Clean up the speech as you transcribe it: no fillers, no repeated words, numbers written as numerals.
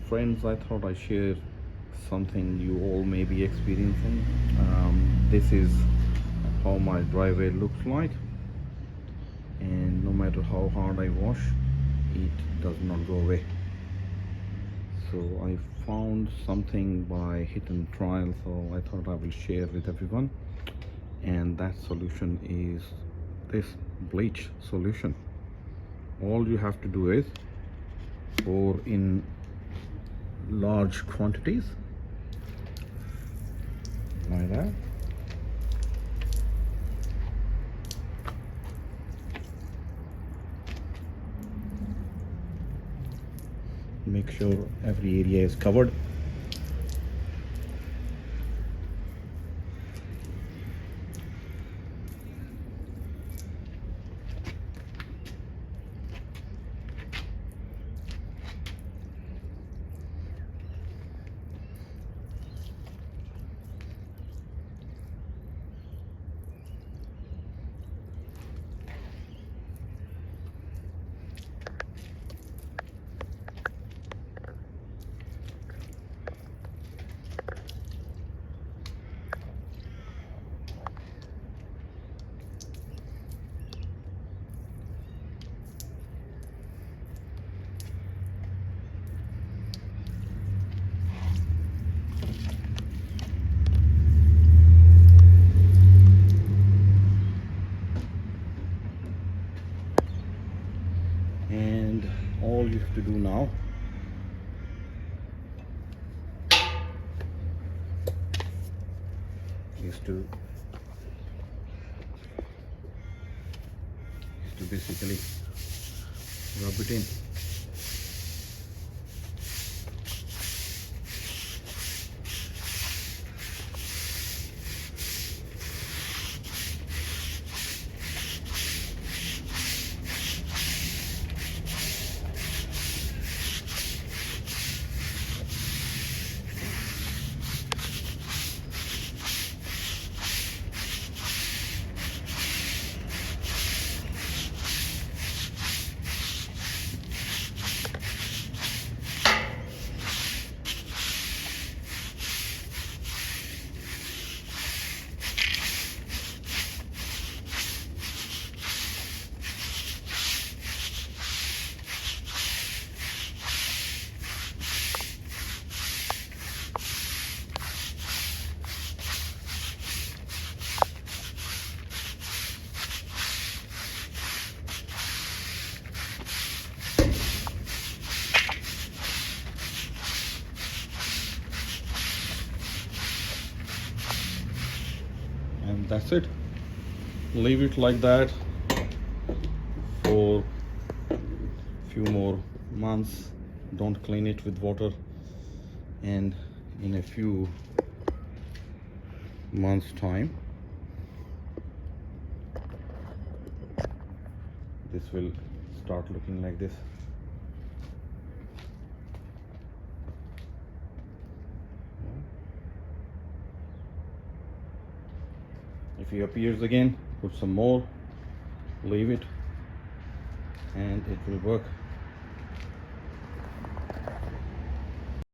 Friends, I thought I'd share something you all may be experiencing. This is how my driveway looks like, and no matter how hard I wash, it does not go away. So I found something by hit and trial, so I thought I will share with everyone. And that solution is this bleach solution. All you have to do is pour in large quantities like that. Make sure every area is covered. And all you have to do now is to basically rub it in. And that's it. Leave it like that for few more months. Don't clean it with water, and in a few months time this will start looking like this. If he appears again, put some more, leave it, and it will work.